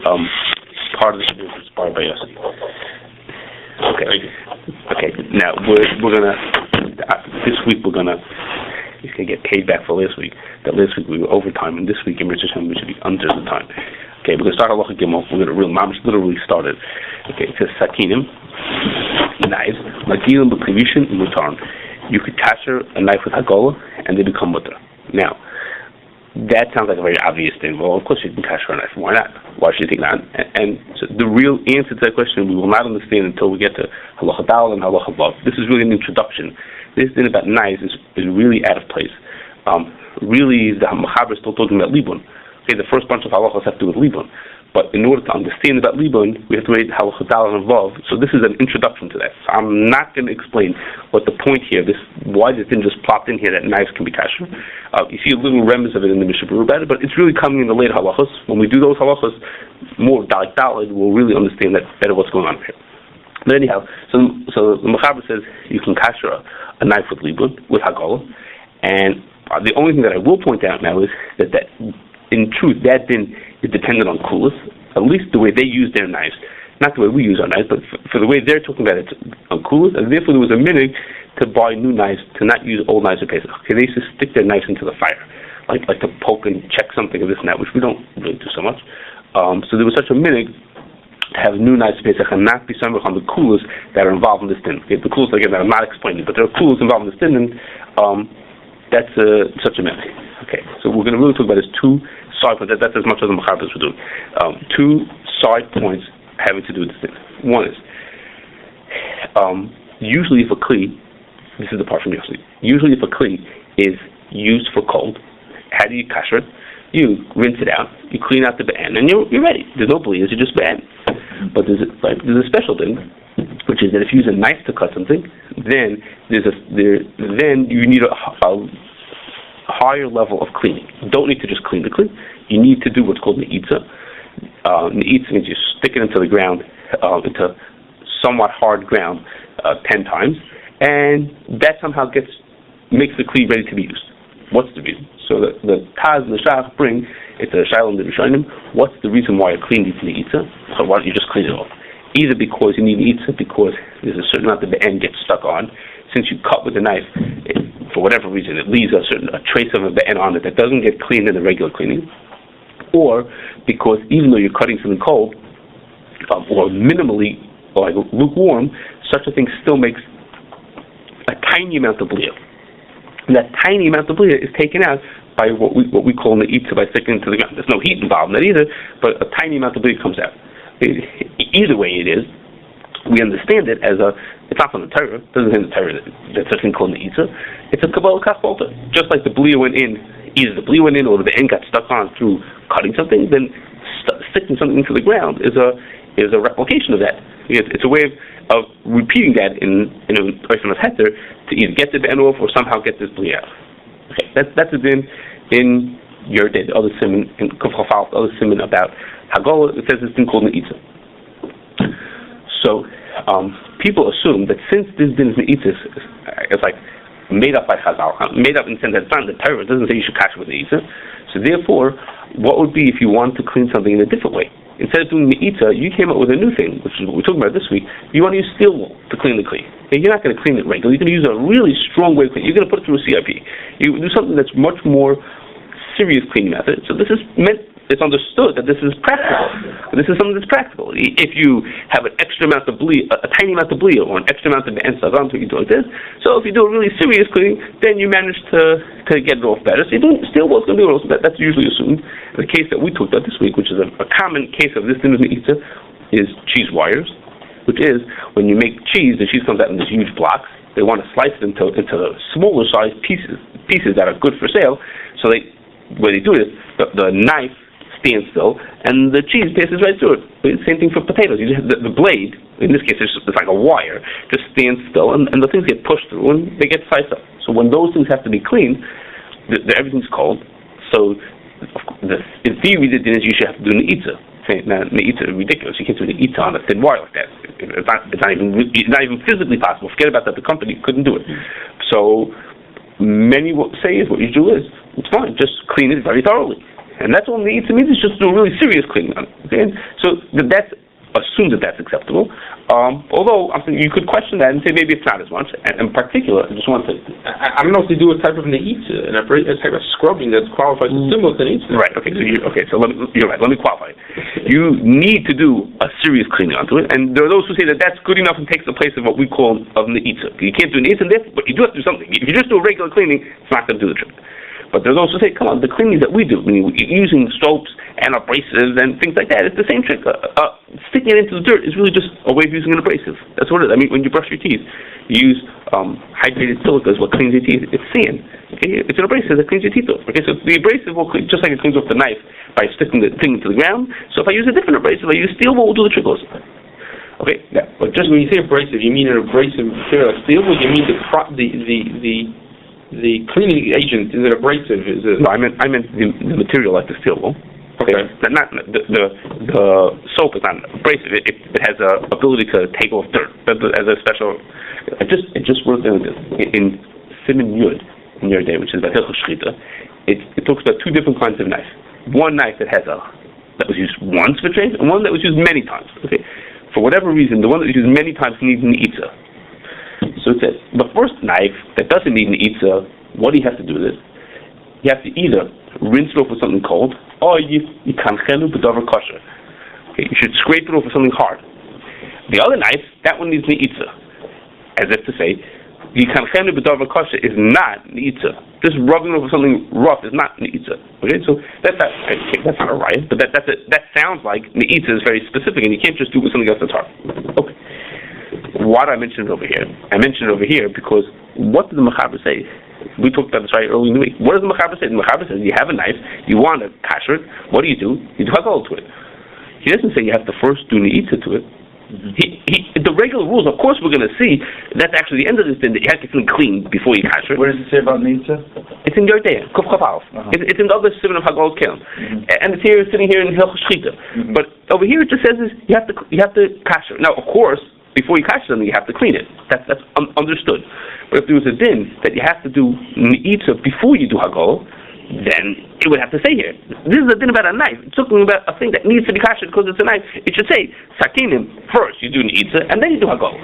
part of this video is inspired by Yossi. Okay. Now we're gonna this week we're gonna get paid back for last week. That last week we were overtime, and this week in Mitzvah we should be under the time. Okay, we're gonna start Halacha Gimel. We're gonna literally start it. Okay, it says Sakinim, knives, Magilim b'Klivishin and Mutarim. You could kasher a knife with Hag'alah, and they become mutar. Now, that sounds like a very obvious thing. Well, of course you can kasher a knife. Why not? Why should you think that? And so the real answer to that question we will not understand until we get to Halacha Dal and Halacha Vav. This is really an introduction. This thing about knives is really out of place. Really, the Machaber is still talking about Libun. Okay, the first bunch of halachas have to do with Libun. But in order to understand about Libun, we have to read Halacha Dal and Vav. So this is an introduction to that. So I'm not going to explain what the point here, why this didn't just plop in here that knives can be kasher. You see a little remnants of it in the Mishnah Berurah about it, but it's really coming in the later halachas. When we do those halachas, more like Daled, we'll really understand that better what's going on here. But anyhow, so the Machaber says you can kasher a knife with Libun, with Hag'alah, and the only thing that I will point out now is that in truth, that din is dependent on kulas, at least the way they use their knives. Not the way we use our knives, but for the way they're talking about it on kulas, and therefore there was a minhag to buy new knives, to not use old knives of Pesach. Okay, they used to stick their knives into the fire, like to poke and check something of this and that, which we don't really do so much. So there was such a minhag to have new knives of Pesach and not be samech on the kulas that are involved in this din. Okay, the kulas, again, that I'm not explaining, but there are kulas involved in this din, and that's such a minhag. Okay, so we're going to really talk about this two side points. That's as much as the Machaber we're doing. Two side points having to do with this thing. One is, usually if a kli, this is the part from Yossi, usually if a kli is used for cold, how do you kasher it? You rinse it out, you clean out the be'en, and you're ready. There's no bleeds, you just be'en. But there's a special thing, which is that if you use a knife to cut something, then then you need a higher level of cleaning. You don't need to just clean the kli. You need to do what's called ne'itza. Ne'itza means you stick it into the ground, into somewhat hard ground, 10 times, and that somehow makes the kli ready to be used. What's the reason? So the Taz and the Shach bring, it's a Shiloh and the Rishonim, what's the reason why a kli needs ne'itza? So why don't you just clean it off? Either because you need ne'itza, because there's a certain amount that the end gets stuck on. Since you cut with a knife, for whatever reason, it leaves a trace of a be'en on it that doesn't get cleaned in the regular cleaning. Or because even though you're cutting something cold, or minimally, or like lukewarm, such a thing still makes a tiny amount of bliya. And that tiny amount of bliya is taken out by what we call ne'itza, by sticking to the ground. There's no heat involved in that either, but a tiny amount of bliya comes out. Either way it is, we understand it as it's not from the Torah. It doesn't say in the Torah that such a thing called ne'itza. It's a Kabbalah Kachbalta. Just like the bliya went in, either the bliya went in or the end got stuck on through cutting something, then sticking something into the ground is a replication of that. It's a way of repeating that in a person of heter to either get the be'en off or somehow get this bliya out. Okay, that's a din in your day. The other simon in Kuf Chafal, the other simon about Hag'alah, it says this thing called ne'itza. So people assume that since this din is ne'itza, it's like made up by Chazal, made up in the sense that it's not in the Torah. It doesn't say you should kasher with ne'itza. So therefore, what would be if you want to clean something in a different way? Instead of doing ne'itza, you came up with a new thing, which is what we're talking about this week. You want to use steel wool to clean the kli. You're not going to clean it regularly. You're going to use a really strong way of cleaning. You're going to put it through a CIP. You do something that's much more serious cleaning method. So this is meant. It's understood that this is practical. This is something that's practical. If you have an extra amount of bliya, a tiny amount of bliya, or an extra amount of be'en savan, you do like this. So if you do a really serious cleaning, then you manage to get it off better. So you don't still what's going to do it. That's usually assumed. The case that we talked about this week, which is a common case of this din of ne'itza, is cheese wires, which is when you make cheese, the cheese comes out in these huge blocks. They want to slice it into smaller size pieces that are good for sale. So where they do it, the knife stands still, and the cheese passes right through it. Same thing for potatoes. You just the blade, in this case, it's like a wire, just stands still, and the things get pushed through, and they get sliced up. So when those things have to be cleaned, everything's cold. So in theory, the thing is you should have to do ne'itza. Now, ne'itza is ridiculous. You can't do ne'itza on a thin wire like that. It's not even physically possible. Forget about that. The company couldn't do it. So many say is what you do is it's fine. Just clean it very thoroughly. And that's all Neitza means, is just do a really serious cleaning on it. Okay? So that's assume that that's acceptable. Although you could question that and say maybe it's not as much. And in particular, I just want to... I don't know if they do a type of neitza, a type of scrubbing that qualifies as similar to neitza. Right. Okay. So you're right. Let me qualify. You need to do a serious cleaning onto it, and there are those who say that that's good enough and takes the place of what we call of neitza. You can't do neitza in this, but you do have to do something. If you just do a regular cleaning, it's not going to do the trick. But there's also say, come on, the cleaning that we do, using soaps and abrasives and things like that, it's the same trick. Sticking it into the dirt is really just a way of using an abrasive. That's what it is. When you brush your teeth, you use hydrated silica is what cleans your teeth. It's sand. Okay, it's an abrasive that cleans your teeth off. Okay, so the abrasive will clean, just like it cleans off the knife by sticking the thing into the ground. So if I use a different abrasive, I use steel, what will do the trick also? Okay, yeah. But just when you say abrasive, you mean an abrasive material like steel, or you mean the cleaning agent? Is it abrasive? No, I meant the material like the steel wool. Okay. Not the soap is not abrasive. It has a ability to take off dirt. As a special. I just wrote down this in Siman Yud in your day, which is about Hag'alah. It talks about two different kinds of knife. One knife that was used once for trade, and one that was used many times. Okay. For whatever reason, the one that was used many times needs an neitza. So it says, the first knife that doesn't need an neitza, what do you have to do with it? You have to either rinse it off with something cold, or you kanchenu b'davar kosher. Okay, you should scrape it off with something hard. The other knife, that one needs neitza. As if to say, you kanchenu b'davar kosher is not neitza. Just rubbing it off with something rough is not neitza. Okay, so that's not a riot, but that sounds like neitza is very specific, and you can't just do it with something else that's hard. Okay. Why do I mention it over here? I mention it over here because what did the Mechaber say? We talked about this right early in the week. What does the Mechaber say? The Mechaber says you have a knife, you want to kasher it. What do? You do Hag'alah to it. He doesn't say you have to first do neitza to it. The regular rules, of course, we're going to see that's actually the end of this thing, that you have to get clean before you kasher it. What does it say about neitza? It's in your day, Kuf Chaf Aleph. It's in the other seven of Hag'alah Kelim, and it's here sitting here in Hilchos Shchita. But over here it just says is you have to kasher. Now, of course, before you kasher something, you have to clean it. That's understood. But if there was a din that you have to do neitza before you do Hag'alah, then it would have to say here. This is a din about a knife. It's talking about a thing that needs to be kasher because it's a knife. It should say sakinim first. You do neitza and then you do Hag'alah.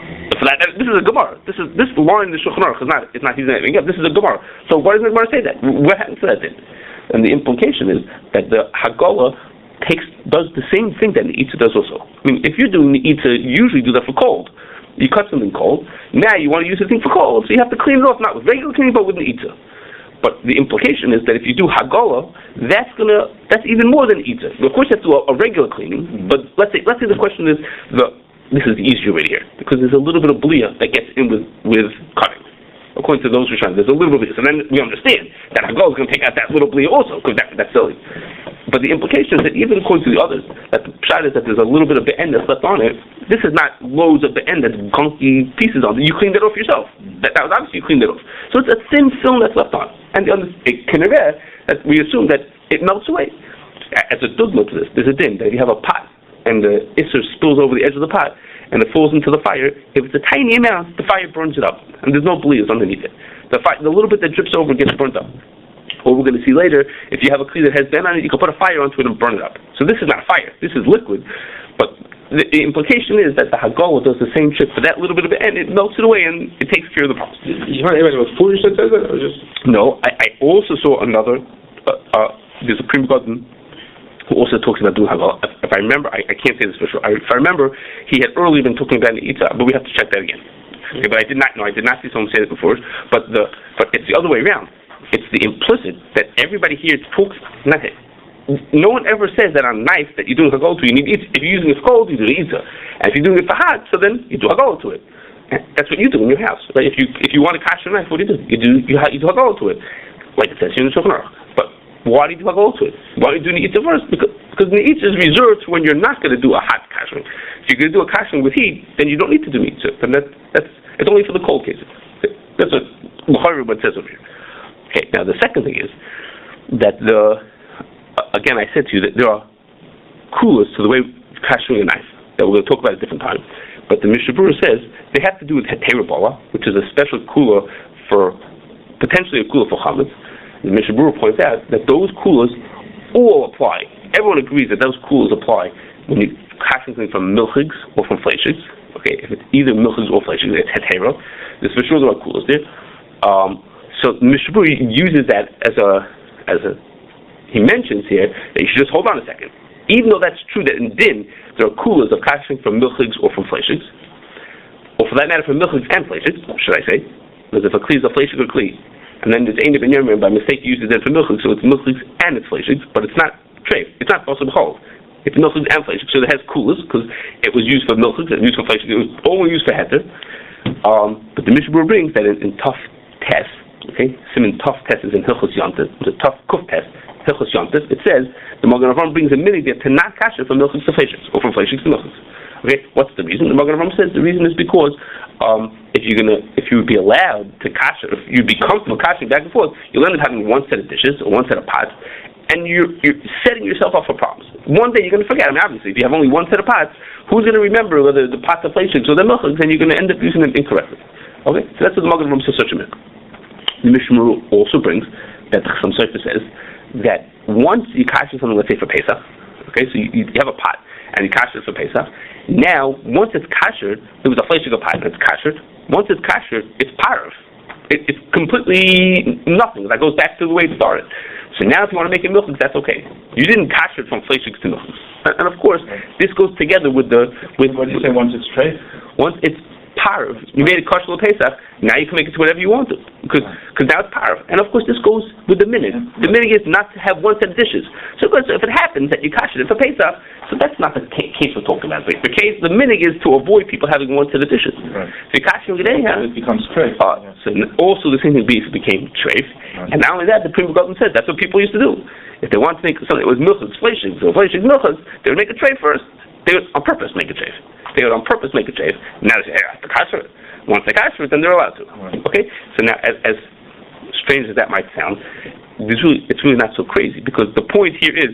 This is a Gemara. This line in the Shulchan Aruch it's not his name. This is a Gemara. So why doesn't the Gemara say that? What happens to that din? And the implication is that the Hag'alah does the same thing that neitza does also. If you're doing neitza, you usually do that for cold. You cut something cold. Now you want to use the thing for cold, so you have to clean it off, not with regular cleaning, but with neitza. But the implication is that if you do Hag'alah, that's even more than neitza. Of course, you have to do a regular cleaning. But let's say the question is this is the easier way here because there's a little bit of bliyah that gets in with cutting. According to those Rishonim, there's a little bit of this, and then we understand that Hag'alah is going to take out that little bliyah also, because that's silly. But the implication is that even according to the others, that the pshat is that there's a little bit of be'en that's left on it. This is not loads of be'en that's gunky pieces on it. You cleaned it off yourself. That was obviously you cleaned it off. So it's a thin film that's left on. And it can that we assume that it melts away. As a dugma to this, there's a din that if you have a pot and the isser spills over the edge of the pot and it falls into the fire, if it's a tiny amount, the fire burns it up. And there's no bliyahs underneath it. The little bit that drips over gets burnt up. What we're going to see later, if you have a kli that has ben on it, you can put a fire onto it and burn it up. So this is not fire. This is liquid. But the implication is that the Hag'alah does the same trick for that little bit of it, and it melts it away and it takes care of the problem. You heard anybody was foolish that says that? Or just... No, I also saw another, there's a Prima Garden who also talks about doing Hag'alah. If I remember, I can't say this for sure. If I remember, he had earlier been talking about Neitza, but we have to check that again. Okay, but I did not see someone say it before, but it's the other way around. It's the implicit that everybody here talks, not it. No one ever says that on a knife that you're doing Hag'alah to, you need Eitza. If you're using it for cold, you do Eitza. And if you're doing it for hot, so then you do Hag'alah to it. And that's what you do in your house. Right? If you want to kasher a knife, what do? You do Hag'alah to it. Like it says here in the Shulchan Aruch. But why do you do Hag'alah to it? Why do you do Eitza first? Because the Eitza is reserved for when you're not going to do a hot kashering. If you're going to do a kashering with heat, then you don't need to do Eitza. And it's only for the cold cases. That's what Bukhari says over here. Okay, now the second thing is that again I said to you that there are kulas to the way of kashering a knife that we're going to talk about at a different time. But the Mishnah Berurah says they have to do with Terabala, which is a special kula potentially a kula for chametz. The Mishnah Berurah points out that those kulas all apply. Everyone agrees that those kulas apply when you kasher something from milchigs or from fleishigs. Okay, if it's either milchigs or fleishigs, it's hetero. There's for sure there are kulas there. So Mishabur uses that as a. He mentions here that you should just hold on a second. Even though that's true that in din there are kulas of kashering from milchigs or from fleishigs, or for that matter from milchigs and fleishigs, should I say? Because if a kli is a fleishig or kli, and then there's Ein Ben Yermir by mistake you use it then for milchigs, so it's milchigs and it's fleishigs, but it's not treif. It's not possible to hold. It's milchigs and fleishigs, so it has kulas because it was used for milchigs, it was used for fleishigs, it was only used for heter. But the Mishabur brings that in tough test. Okay, Simon tough test is in Hilchos Yontif. It's a tough kuf test. Hilchos Yontif. It says the Magen Avraham brings a minig there to not kasher from milchigs to fleishigs, or from fleishigs to milchigs. Okay, what's the reason? The Magen Avraham says the reason is because if you would be allowed to kasher, if you'd be comfortable kashering back and forth, you'll end up having one set of dishes or one set of pots, and you're setting yourself up for problems. One day you're going to forget. I mean, obviously, if you have only one set of pots, who's going to remember whether the pots are fleishigs or the milchigs, and you're going to end up using them incorrectly. Okay, so that's what the Magen Avraham says such a minute. The Mishnah also brings that the Chassam Sofer says that once you kasher something, let's say for Pesach, okay, so you have a pot and you kasher for Pesach. Now, once it's kashered, there was a fleishig pot and it's kashered. Once it's kashered, it's parv. It's completely nothing. That goes back to the way it started. So now, if you want to make it milchigs, that's okay. You didn't kasher it from fleishigs to milchigs, and of course, this goes together with the. What do you say? Once it's treif? Once it's parv, you made it kosher Pesach. Now you can make it to whatever you want to, because now it's parv. And of course, this goes with the minig. The minig is not to have one set of dishes. So if it happens that you kasher it for Pesach, so that's not the case we're talking about. The minig is to avoid people having one set of dishes. Right. So you kasher it anyhow, it becomes treif. So also the same thing became treif. Right. And not only that, the Pri Megadim said that's what people used to do. If they wanted to make something that was milchigs, fleishigs, or fleishigs, milchigs, they would make a treif first. They would on purpose make a treif. They would on purpose make a treif. Now they say, hey, I have to kasher it. Once they kasher it, then they're allowed to. Right. Okay? So now, as strange as that might sound, it's really not so crazy, because the point here is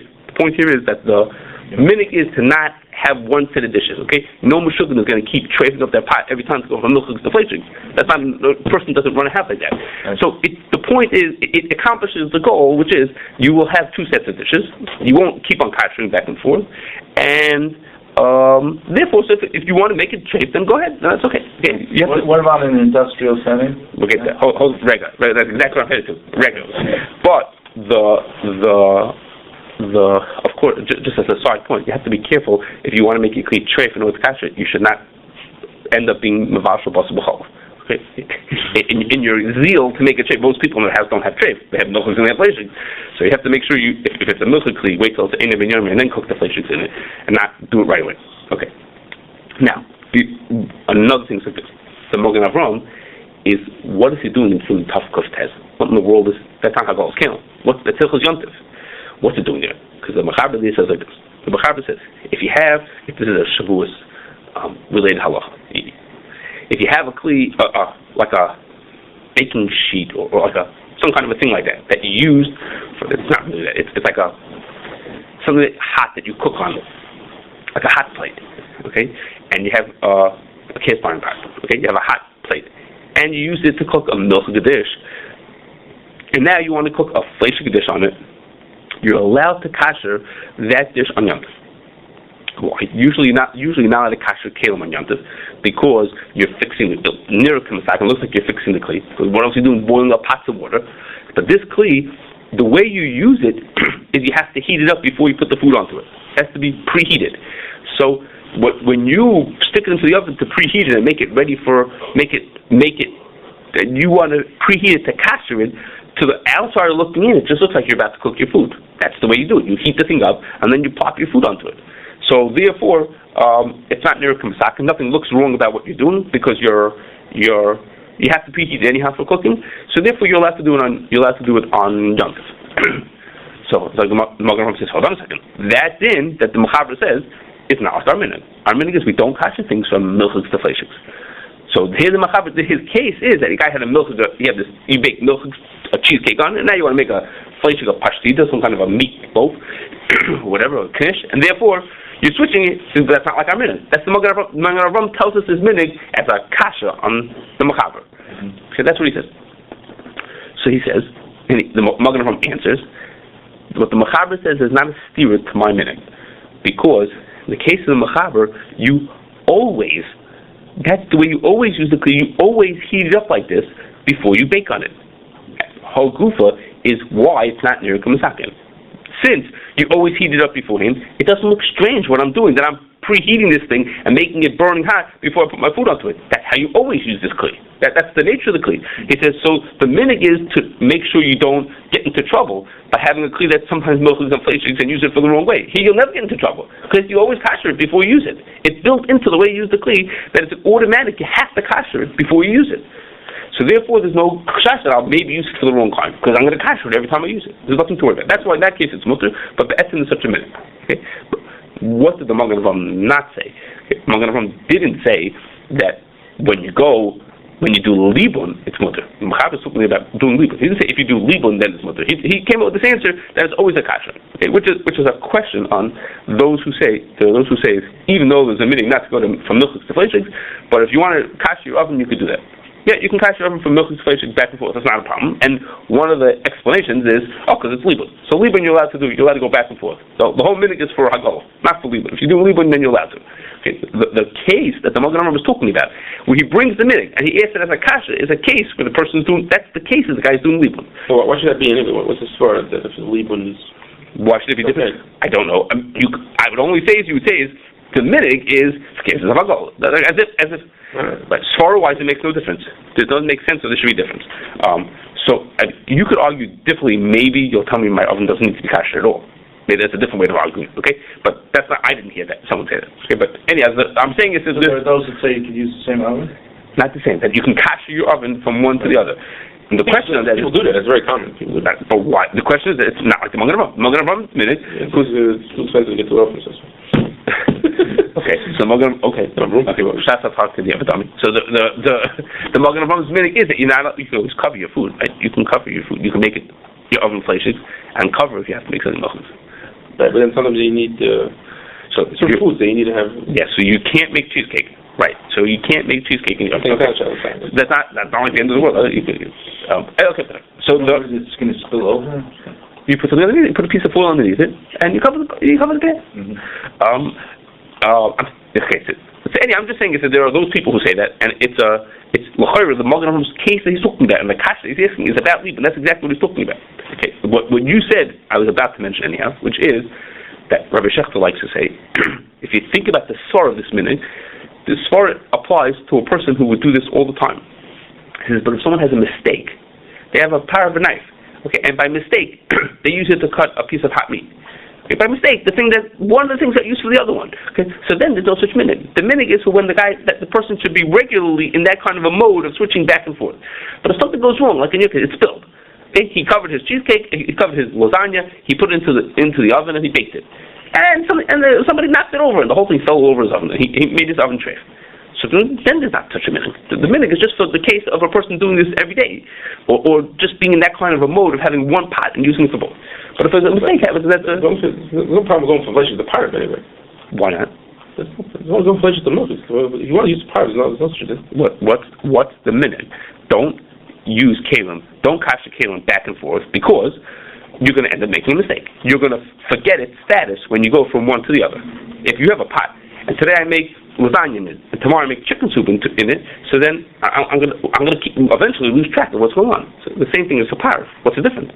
that the minig is to not have one set of dishes. Okay? No Meshuggah is going to keep treifing up their pot every time to go from milchigs to fleishigs. That's not, the person doesn't run a half like that. Right. So the point is, it accomplishes the goal, which is you will have two sets of dishes. You won't keep on kashering back and forth, and therefore, so if you want to make it treif, then go ahead. No, that's okay. What about in an industrial setting? We'll get that. Hold regular. That's exactly what I'm headed to. Regular. But the of course, just as a side point, you have to be careful if you want to make it clean treif in order to kasher. You should not end up being mavashal b'asar b'chol. Okay, in your zeal to make a treif, most people in the house don't have treif. They have milchigs and they have fleishigs. So you have to make sure if it's a milchig kli, wait till it's Ein Ben Yermir and then cook the fleishigs in it, and not do it right away. Okay. Now, another thing like this, the Magen Avraham is, what is he doing in Sim Taf Kuf Tez? What in the world is that's not Hag'alah K'el? That's Hilchos Yontif. What's it doing there? Because the Mechaber says like this. The Mechaber says if this is a Shavuos related halacha. If you have a kli, like a baking sheet or like some kind of a thing like that you use for, it's not really that. It's like something hot that you cook on, like a hot plate, okay? And you have a cast iron pot, okay? You have a hot plate, and you use it to cook a milchig dish. And now you want to cook a fleishig dish on it. You're allowed to kasher that dish on Yom Tov. Why? Usually not allowed to kasher kelim on Yom Tov, because you're fixing it. Near it looks like you're fixing the kli. Because what else are you doing? Boiling up pots of water. But this kli, the way you use it is you have to heat it up before you put the food onto it. It has to be preheated. So when you stick it into the oven to preheat it and make it ready for and you want to preheat it to kasher it, to the outsider looking in, it just looks like you're about to cook your food. That's the way you do it. You heat the thing up and then you plop your food onto it. So therefore, it's not near kamsak. Nothing looks wrong about what you're doing, because you have to preheat it anyhow for cooking. So therefore, you're allowed to do it on Yom Tov. So it's like the Magen Avraham says, hold on a second. That din that the Mechaber says is not our minhag. Our minhag is we don't kasher things from milchigs to fleishigs. So here the Mechaber, his case is that the guy had a milchig. He baked milchigs, a cheesecake on it, and now you want to make a fleishig, a pashtida, some kind of a meat loaf, whatever, a knish, and therefore you're switching it. That's not like our minhag. That's the Magen Avraham tells us his minhag as a kasha on the Mechaber. So that's what he says. So he says, and the Magen Avraham answers what the Mechaber says is not a steer to my minute, because in the case of the Mechaber, you always, that's the way you always use the kli. You always heat it up like this before you bake on it. Hagufa is why it's not near Kamasakin. Since you always heat it up beforehand, it doesn't look strange what I'm doing, that I'm preheating this thing and making it burning hot before I put my food onto it. That's how you always use this kli. That's the nature of the kli. He says, so the minhag is to make sure you don't get into trouble by having a kli that sometimes milks and fleishigs and use it for the wrong way. Here you'll never get into trouble, because you always kasher it before you use it. It's built into the way you use the kli that it's automatic. You have to kasher it before you use it. So therefore, there's no chash that I'll maybe use it for the wrong time, because I'm going to kasher it every time I use it. There's nothing to worry about. That's why in that case it's mutter, but be'etzim is such a minute. Okay? But what did the Magen Avraham not say? Okay? Magen Avraham didn't say that when you do libun, it's mutter. The Mechaber is talking about doing libun. He didn't say if you do libun, then it's mutter. He came up with this answer that it's always a kasher. Okay? Which is a question on those who say even though there's a minhag not to go from milchiks to fleishigs, but if you want to kasher your oven, you could do that. Yeah, you can kasher your oven from milchiks to fleishigs back and forth. That's not a problem. And one of the explanations is, because it's libun. So libun you're allowed to do. You're allowed to go back and forth. So the whole minhag is for Hag'alah, not for libun. If you do libun, then you're allowed to. Okay, the case that the Magen Avraham was talking about, where he brings the minhag and he asks it as a kasha, is a case where the person's doing. That's the case of the guy's doing libun. So why should that be anyway? What's the svara that if the libun is? Why should it be different? I don't know. I would only say, as you would say, is the minhag is cases of Hag'alah. As if. But svara-wise, it makes no difference. It doesn't make sense, so there should be a difference. So you could argue differently. Maybe you'll tell me my oven doesn't need to be kasher at all. Maybe that's a different way of arguing. Okay, but that's not. I didn't hear that. Someone say that. Okay, but anyhow, I'm saying is there are those that say you could use the same oven. Not the same. That you can kasher your oven from one to the other. And the question of that people do that. It's very common. People do that. But why? The question is that it's not like the Magen Avraham. Magen Avraham, minute. Who's expensive to get to oven? Okay, so Magen. Okay, well, Shas talk to the Avedami. So the Magen Avram's minhag is that you can always cover your food. Right? You can cover your food. You can make it your oven fleishigs and cover if you have to make something milchiks. Right, but then sometimes you need some foods that you need to have. Yeah, so you can't make cheesecake. Right, so you can't make cheesecake in your oven. Okay. That's not like the end of the world. Okay, so it's going to spill over. You put something underneath it. You put a piece of foil underneath it, and you cover the pan. Mm-hmm. Okay, so anyway, I'm just saying is that there are those people who say that, and it's l'chayra, the Magen Avraham's case that he's talking about, and the kasha he's asking is about libun. That's exactly what he's talking about. Okay, what you said, I was about to mention anyhow, which is that Rabbi Shechter likes to say, if you think about the svara of this minhag, the svara applies to a person who would do this all the time. He says, but if someone has a mistake, they have a power of a knife, okay, and by mistake they use it to cut a piece of hot meat. Okay, by mistake, one of the things that used for the other one. Okay, so then there's no such minhag. The minhag is for when the person should be regularly in that kind of a mode of switching back and forth. But if something goes wrong, like in your case, it's spilled. Okay, he covered his cheesecake, he covered his lasagna, he put it into the oven and he baked it. And somebody knocked it over and the whole thing fell over his oven. He made his oven tray. So then there's not such a minhag. The minhag is just for the case of a person doing this every day, or just being in that kind of a mode of having one pot and using it for both. But if there's a mistake happens, that's there's no problem going from flesh to pirate anyway. Why not? There's no going from flesh to milk. If you want to use pirate, there's no such a thing. What's the minhag? Don't use kalim. Don't kasher kalim back and forth, because you're going to end up making a mistake. You're going to forget its status when you go from one to the other. If you have a pot, and today I make lasagna in it, and tomorrow I make chicken soup in it, so then I'm going to eventually lose track of what's going on. So the same thing is for parv. What's the difference?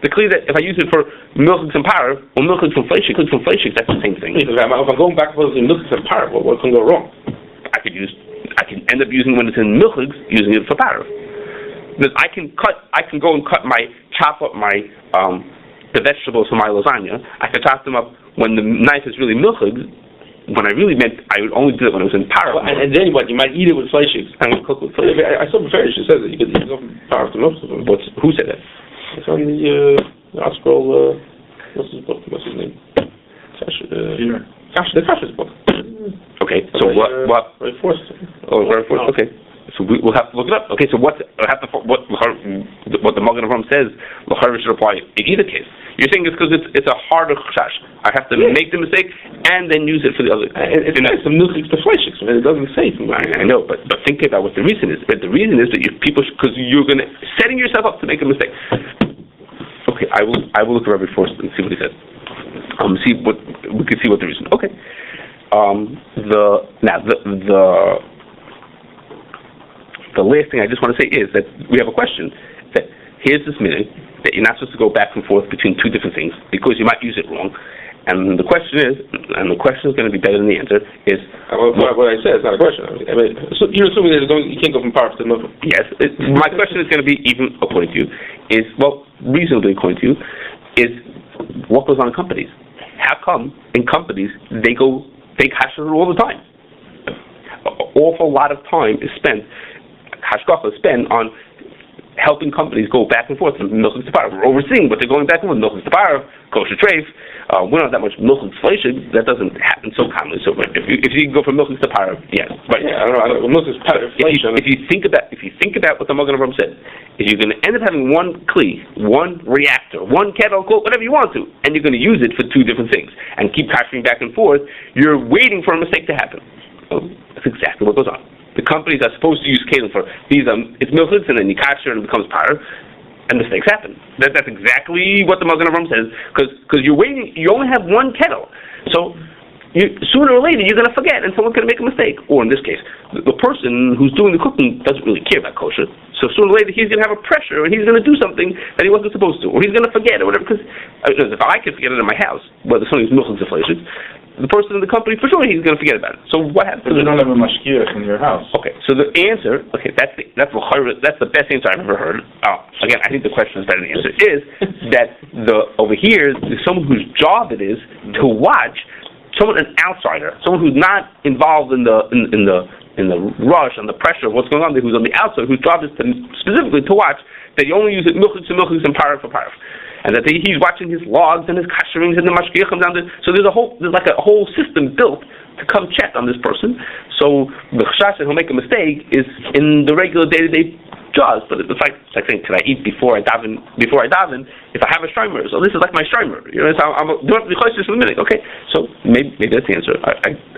The clear that if I use it for milchiks and parv, or milchiks and fleishigs, that's the same thing. If I'm going back and forth between milchiks and parv, what can go wrong? I can end up using when it's in milchiks, using it for parv. Because I can go and chop up the vegetables for my lasagna. I can chop them up when the knife is really milchiks. When I really meant, I would only do it when it was in parv. Well, and then what? You might eat it with fleishigs. And cook with fleishigs. I saw Beferish says that you could go from parv to milchiks. Who said that? It's on the Article, what's his book? What's his name? The Kashrus book. Okay, so what? Very forced. Very forced. Okay, so we'll have to look it up. Okay, so what the Magen Avraham says, l'chayra should apply in either case. You're saying it's because it's a harder chash. I have to make the mistake and then use it for the other. It's some milchiks to fleishigs. It doesn't say. I know, but think about what the reason is. But the reason is that because you're going to setting yourself up to make a mistake. Okay, I will look at Rabbi first and see what he said. See what we can see what the reason. Okay. The last thing I just want to say is that we have a question. That here's this minute that you're not supposed to go back and forth between two different things because you might use it wrong. And the question is going to be better than the answer is. What I said is not a question. I mean, so you're assuming that you can't go from Parv to Milchum. Yes. My question is going to be, even according to you, reasonably according to you, is what goes on in companies? How come in companies they kasher all the time? An awful lot of time is spent, hashgacha is spent on helping companies go back and forth from milchus to parv. We're overseeing, but they're going back and forth milchus to parv, kosher treif. We don't have that much milchus fleishig. That doesn't happen so commonly. So if you go from milchus to parv, yes, right. Yeah, I don't know. Milchus parv. If you think about what the Magen Avraham said, is you're going to end up having one kli, one reactor, one kettle, whatever you want to, and you're going to use it for two different things and keep kashering back and forth. You're waiting for a mistake to happen. So that's exactly what goes on. The companies are supposed to use kelim for these. It's milchus, and then you kasher and it becomes parv, and mistakes happen. That's exactly what the Magen Avraham says. Because you're waiting. You only have one kettle, so sooner or later you're going to forget, and someone's going to make a mistake. Or in this case, the person who's doing the cooking doesn't really care about kosher. So sooner or later he's going to have a pressure, and he's going to do something that he wasn't supposed to, or he's going to forget, or whatever. Because if I can forget it in my house, whether something's milchus or fleishig, the person in the company, for sure, he's going to forget about it. So what happens? But you don't have a mashgiach in your house. Okay, so the answer, that's the best answer I've ever heard. Again, I think the question is better than the answer. Is that over here there's someone whose job it is to watch, an outsider, someone who's not involved in the rush and the pressure of what's going on there, who's on the outside, whose job is specifically to watch that you only use it milchus to milchus and parv for parv. And that he's watching his logs and his kasherings and the mashgiach comes down there. So there's like a whole system built to come check on this person. So the chashash that he'll make a mistake is in the regular day-to-day jobs. But it's like saying, can I eat before I daven? If I have a shrimer, so this is like my shrimer. You know, so I'm doing the chashash in a minute. Okay, so maybe that's the answer.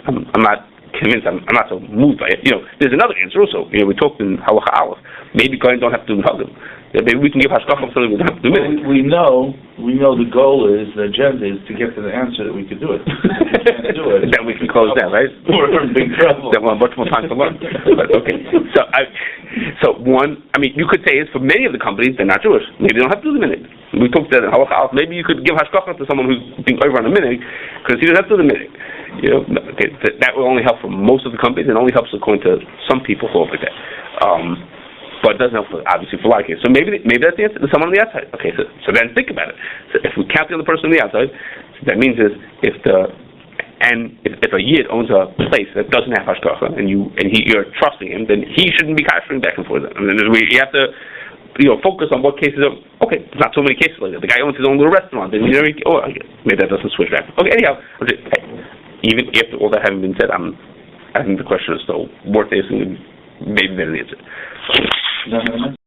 I'm not convinced. I'm not so moved by it. You know, there's another answer also. You know, we talked in Hag'alah. Maybe guys don't have to do Hag'alah. Maybe we can give hashgacha for something we don't have to do. We know the goal is, the agenda is to get to the answer that we could do it. If we can't do it, then we can close down, right? We're in big trouble. Then we'll have much more time to learn. But okay. So one, I mean, you could say is for many of the companies they're not Jewish. Maybe they don't have to do the minute. We talked about Hag'alah. Maybe you could give hashgacha to someone who's being over on a minute because he doesn't have to do the minute. You know, okay, that will only help for most of the companies and only helps according to some people who are like that. But it doesn't help, obviously, for a lot of cases. So maybe that's the answer. Someone on the outside. Okay, so then think about it. So if we count the other person on the outside, that means is if a yid owns a place that doesn't have hashgacha and you're trusting him, then he shouldn't be kashering back and forth. I mean, you have to focus on what cases are. Okay, there's not so many cases like that. The guy owns his own little restaurant. Then maybe that doesn't switch back. Okay, anyhow, even after all that having been said, I think the question is still worth asking. Maybe better than the answer.